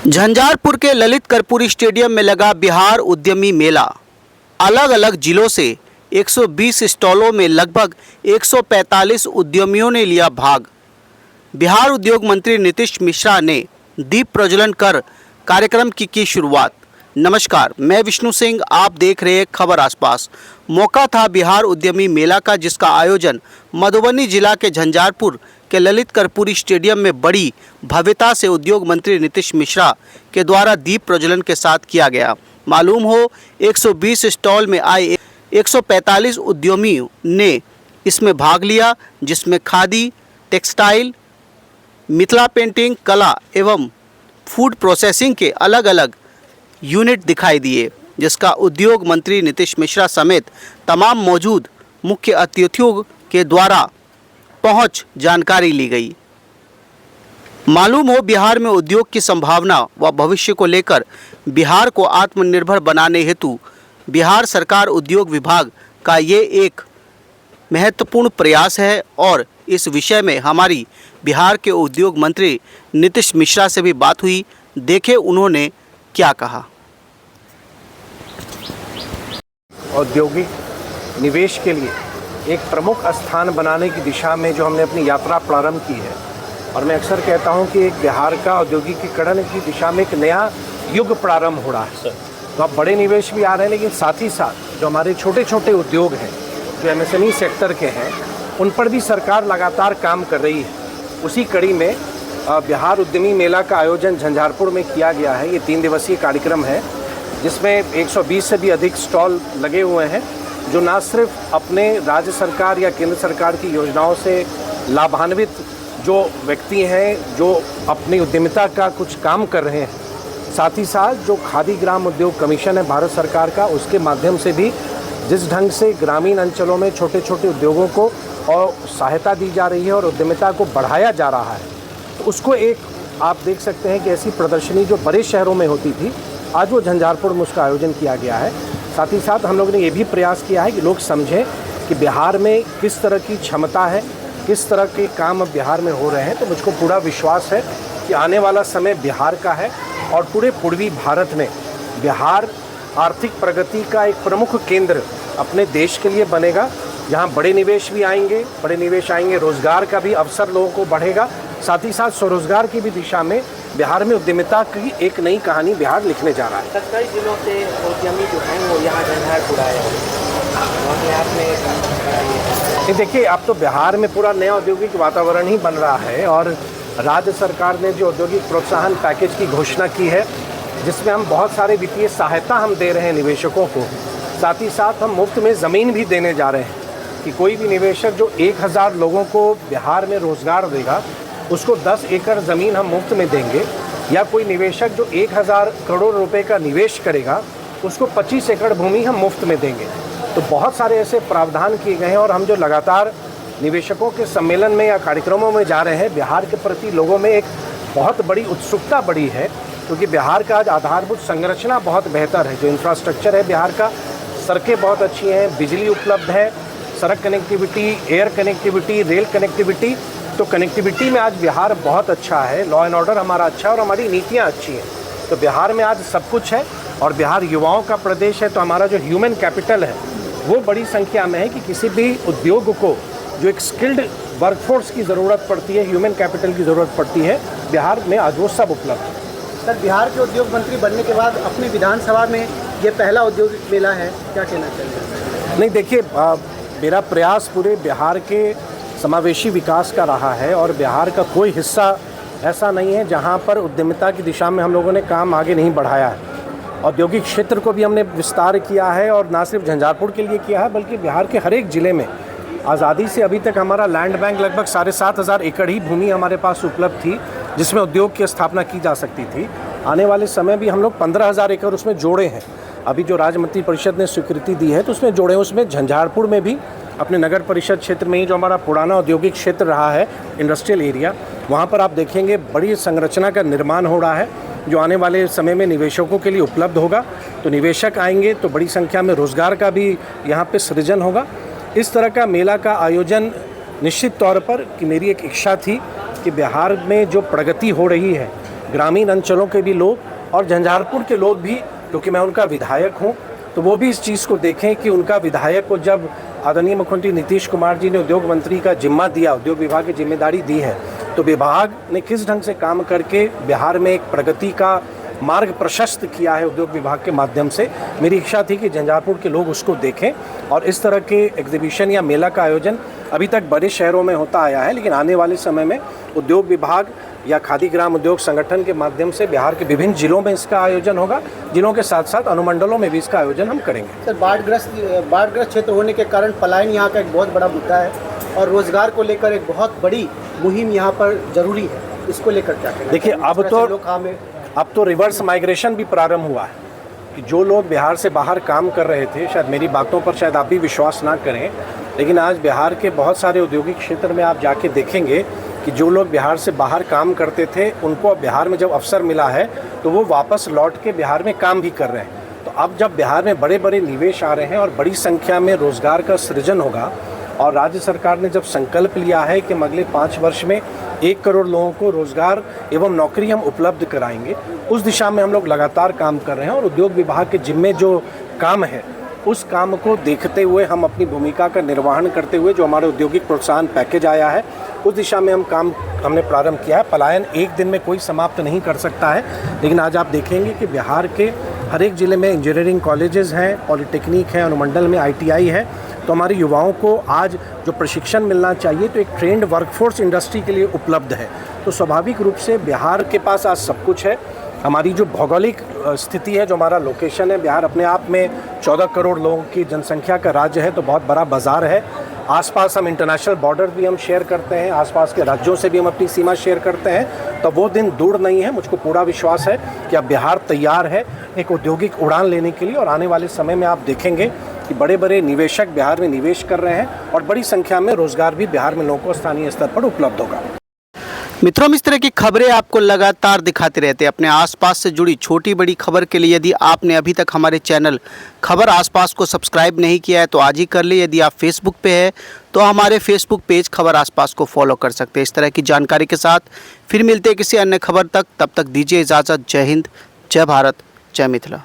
झंझारपुर के ललित कर्पूरी स्टेडियम में लगा बिहार उद्यमी मेला। अलग अलग जिलों से 120 स्टॉलों में लगभग 145 उद्यमियों ने लिया भाग। बिहार उद्योग मंत्री नीतीश मिश्रा ने दीप प्रज्वलन कर कार्यक्रम की शुरुआत। नमस्कार, मैं विष्णु सिंह, आप देख रहे हैं खबर आसपास। मौका था बिहार उद्यमी मेला का, जिसका आयोजन मधुबनी जिला के झंझारपुर के ललित कर्पूरी स्टेडियम में बड़ी भव्यता से उद्योग मंत्री नीतीश मिश्रा के द्वारा दीप प्रज्वलन के साथ किया गया। मालूम हो 120 स्टॉल में आए 145 उद्यमियों ने इसमें भाग लिया, जिसमें खादी, टेक्सटाइल, मिथिला पेंटिंग, कला एवं फूड प्रोसेसिंग के अलग अलग यूनिट दिखाई दिए, जिसका उद्योग मंत्री नीतीश मिश्रा समेत तमाम मौजूद मुख्य अतिथियों के द्वारा पहुंच जानकारी ली गई। मालूम हो बिहार में उद्योग की संभावना व भविष्य को लेकर बिहार को आत्मनिर्भर बनाने हेतु बिहार सरकार उद्योग विभाग का ये एक महत्वपूर्ण प्रयास है और इस विषय में हमारी बिहार के उद्योग मंत्री नीतीश मिश्रा से भी बात हुई। देखें उन्होंने क्या कहा। औद्योगिक निवेश के लिए एक प्रमुख स्थान बनाने की दिशा में जो हमने अपनी यात्रा प्रारंभ की है, और मैं अक्सर कहता हूं कि एक बिहार का औद्योगिकीकरण की दिशा में एक नया युग प्रारंभ हो रहा है। तो अब बड़े निवेश भी आ रहे हैं, लेकिन साथ ही साथ जो हमारे छोटे छोटे उद्योग हैं, जो एमएसएमई सेक्टर के हैं, उन पर भी सरकार लगातार काम कर रही है। उसी कड़ी में बिहार उद्यमी मेला का आयोजन झंझारपुर में किया गया है। ये 3 दिवसीय कार्यक्रम है, जिसमें 120 से भी अधिक स्टॉल लगे हुए हैं, जो ना सिर्फ अपने राज्य सरकार या केंद्र सरकार की योजनाओं से लाभान्वित जो व्यक्ति हैं, जो अपनी उद्यमिता का कुछ काम कर रहे हैं, साथ ही साथ जो खादी ग्राम उद्योग कमीशन है भारत सरकार का, उसके माध्यम से भी जिस ढंग से ग्रामीण अंचलों में छोटे छोटे उद्योगों को और सहायता दी जा रही है और उद्यमिता को बढ़ाया जा रहा है, तो उसको एक आप देख सकते हैं कि ऐसी प्रदर्शनी जो बड़े शहरों में होती थी, आज वो झंझारपुर में उसका आयोजन किया गया है। साथ ही साथ हम लोगों ने ये भी प्रयास किया है कि लोग समझें कि बिहार में किस तरह की क्षमता है, किस तरह के काम अब बिहार में हो रहे हैं। तो मुझको पूरा विश्वास है कि आने वाला समय बिहार का है और पूरे पूर्वी भारत में बिहार आर्थिक प्रगति का एक प्रमुख केंद्र अपने देश के लिए बनेगा, जहाँ बड़े निवेश भी आएंगे, रोजगार का भी अवसर लोगों को बढ़ेगा। साथ ही साथ स्वरोजगार की भी दिशा में बिहार में उद्यमिता की एक नई कहानी बिहार लिखने जा रहा है। 27 जिलों से उद्यमी जो हैं वो यहाँ झंझारपुर आए हैं। देखिए, अब तो बिहार में पूरा नया औद्योगिक वातावरण ही बन रहा है और राज्य सरकार ने जो औद्योगिक प्रोत्साहन पैकेज की घोषणा की है, जिसमें हम बहुत सारे वित्तीय सहायता हम दे रहे हैं निवेशकों को। साथ ही साथ हम मुफ्त में ज़मीन भी देने जा रहे हैं कि कोई भी निवेशक जो 1000 लोगों को बिहार में रोज़गार देगा, उसको 10 एकड़ ज़मीन हम मुफ्त में देंगे, या कोई निवेशक जो 1000 करोड़ रुपए का निवेश करेगा, उसको 25 एकड़ भूमि हम मुफ्त में देंगे। तो बहुत सारे ऐसे प्रावधान किए गए हैं और हम जो लगातार निवेशकों के सम्मेलन में या कार्यक्रमों में जा रहे हैं, बिहार के प्रति लोगों में एक बहुत बड़ी उत्सुकता बढ़ी है, क्योंकि बिहार का आज आधारभूत संरचना बहुत बेहतर है। जो इंफ्रास्ट्रक्चर है बिहार का, सड़कें बहुत अच्छी हैं, बिजली उपलब्ध है, सड़क connectivity, air connectivity, rail connectivity. तो कनेक्टिविटी में आज बिहार बहुत अच्छा है, लॉ एंड ऑर्डर हमारा अच्छा है और हमारी नीतियाँ अच्छी हैं। तो बिहार में आज सब कुछ है और बिहार युवाओं का प्रदेश है। तो हमारा जो ह्यूमन कैपिटल है वो बड़ी संख्या में है कि किसी भी उद्योग को जो एक स्किल्ड वर्कफोर्स की ज़रूरत पड़ती है, ह्यूमन कैपिटल की ज़रूरत पड़ती है, बिहार में आज वो सब उपलब्ध है। सर, बिहार के उद्योग मंत्री बनने के बाद अपनी विधानसभा में ये पहला औद्योगिक मेला है, क्या कहना चाहिए? नहीं, देखिए, मेरा प्रयास पूरे बिहार के समावेशी विकास का रहा है और बिहार का कोई हिस्सा ऐसा नहीं है जहां पर उद्यमिता की दिशा में हम लोगों ने काम आगे नहीं बढ़ाया है। औद्योगिक क्षेत्र को भी हमने विस्तार किया है और ना सिर्फ झंझारपुर के लिए किया है, बल्कि बिहार के हर एक ज़िले में आज़ादी से अभी तक हमारा लैंड बैंक लगभग 7500 एकड़ ही भूमि हमारे पास उपलब्ध थी, जिसमें उद्योग की स्थापना की जा सकती थी। आने वाले समय भी हम लोग 15000 एकड़ उसमें जोड़े हैं। अभी जो राज्य मंत्री परिषद ने स्वीकृति दी है तो उसमें जोड़े हैं। उसमें झंझारपुर में भी अपने नगर परिषद क्षेत्र में ही जो हमारा पुराना औद्योगिक क्षेत्र रहा है, इंडस्ट्रियल एरिया, वहाँ पर आप देखेंगे बड़ी संरचना का निर्माण हो रहा है, जो आने वाले समय में निवेशकों के लिए उपलब्ध होगा। तो निवेशक आएंगे तो बड़ी संख्या में रोज़गार का भी यहाँ पे सृजन होगा। इस तरह का मेला का आयोजन निश्चित तौर पर कि मेरी एक इच्छा थी कि बिहार में जो प्रगति हो रही है, ग्रामीण अंचलों के भी लोग और झंझारपुर के लोग भी, क्योंकि मैं उनका विधायक हूँ, तो वो भी इस चीज़ को देखें कि उनका विधायक को जब आदरणीय मुख्यमंत्री नीतीश कुमार जी ने उद्योग मंत्री का जिम्मा दिया, उद्योग विभाग की जिम्मेदारी दी है, तो विभाग ने किस ढंग से काम करके बिहार में एक प्रगति का मार्ग प्रशस्त किया है उद्योग विभाग के माध्यम से। मेरी इच्छा थी कि झंझारपुर के लोग उसको देखें और इस तरह के एग्जीबिशन या मेला का आयोजन अभी तक बड़े शहरों में होता आया है, लेकिन आने वाले समय में उद्योग विभाग या खादी ग्राम उद्योग संगठन के माध्यम से बिहार के विभिन्न जिलों में इसका आयोजन होगा। जिलों के साथ साथ अनुमंडलों में भी इसका आयोजन हम करेंगे। सर, बाढ़ग्रस्त क्षेत्र होने के कारण पलायन यहाँ का एक बहुत बड़ा मुद्दा है और रोजगार को लेकर एक बहुत बड़ी मुहिम यहाँ पर जरूरी है, इसको लेकर क्या कहना? देखिए, अब तो रिवर्स माइग्रेशन भी प्रारंभ हुआ है कि जो लोग बिहार से बाहर काम कर रहे थे, शायद मेरी बातों पर शायद आप भी विश्वास ना करें, लेकिन आज बिहार के बहुत सारे औद्योगिक क्षेत्र में आप जाके देखेंगे कि जो लोग बिहार से बाहर काम करते थे, उनको अब बिहार में जब अवसर मिला है तो वो वापस लौट के बिहार में काम भी कर रहे हैं। तो अब जब बिहार में बड़े बड़े निवेश आ रहे हैं और बड़ी संख्या में रोजगार का सृजन होगा, और राज्य सरकार ने जब संकल्प लिया है कि हम अगले 5 वर्ष में 1 करोड़ लोगों को रोजगार एवं नौकरी हम उपलब्ध कराएंगे, उस दिशा में हम लोग लगातार काम कर रहे हैं। और उद्योग विभाग के जिम्मे जो काम है, उस काम को देखते हुए हम अपनी भूमिका का निर्वहन करते हुए जो हमारे औद्योगिक प्रोत्साहन पैकेज आया है, उस दिशा में हमने प्रारंभ किया है। पलायन एक दिन में कोई समाप्त नहीं कर सकता है, लेकिन आज आप देखेंगे कि बिहार के हर एक ज़िले में इंजीनियरिंग कॉलेजेस हैं, पॉलिटेक्निक है, अनुमंडल में ITI है। तो हमारे युवाओं को आज जो प्रशिक्षण मिलना चाहिए, तो एक ट्रेंड वर्कफोर्स इंडस्ट्री के लिए उपलब्ध है। तो स्वाभाविक रूप से बिहार के पास आज सब कुछ है। हमारी जो भौगोलिक स्थिति है, जो हमारा लोकेशन है, बिहार अपने आप में 14 करोड़ लोगों की जनसंख्या का राज्य है, तो बहुत बड़ा बाज़ार है। आसपास हम इंटरनेशनल बॉर्डर भी हम शेयर करते हैं, आसपास के राज्यों से भी हम अपनी सीमा शेयर करते हैं। तो वो दिन दूर नहीं है। मुझको पूरा विश्वास है कि अब बिहार तैयार है एक औद्योगिक उड़ान लेने के लिए, और आने वाले समय में आप देखेंगे कि बड़े बड़े निवेशक बिहार में निवेश कर रहे हैं और बड़ी संख्या में रोजगार भी बिहार में लोगों को स्थानीय स्तर पर उपलब्ध होगा। मित्रों, हम इस तरह की खबरें आपको लगातार दिखाते रहते हैं। अपने आसपास से जुड़ी छोटी बड़ी खबर के लिए यदि आपने अभी तक हमारे चैनल खबर आसपास को सब्सक्राइब नहीं किया है तो आज ही कर ले। यदि आप फेसबुक पे है तो हमारे फेसबुक पेज खबर आसपास को फॉलो कर सकते हैं। इस तरह की जानकारी के साथ फिर मिलते हैं किसी अन्य खबर तक। तब तक दीजिए इजाज़त। जय हिंद, जय भारत, जय मिथिला।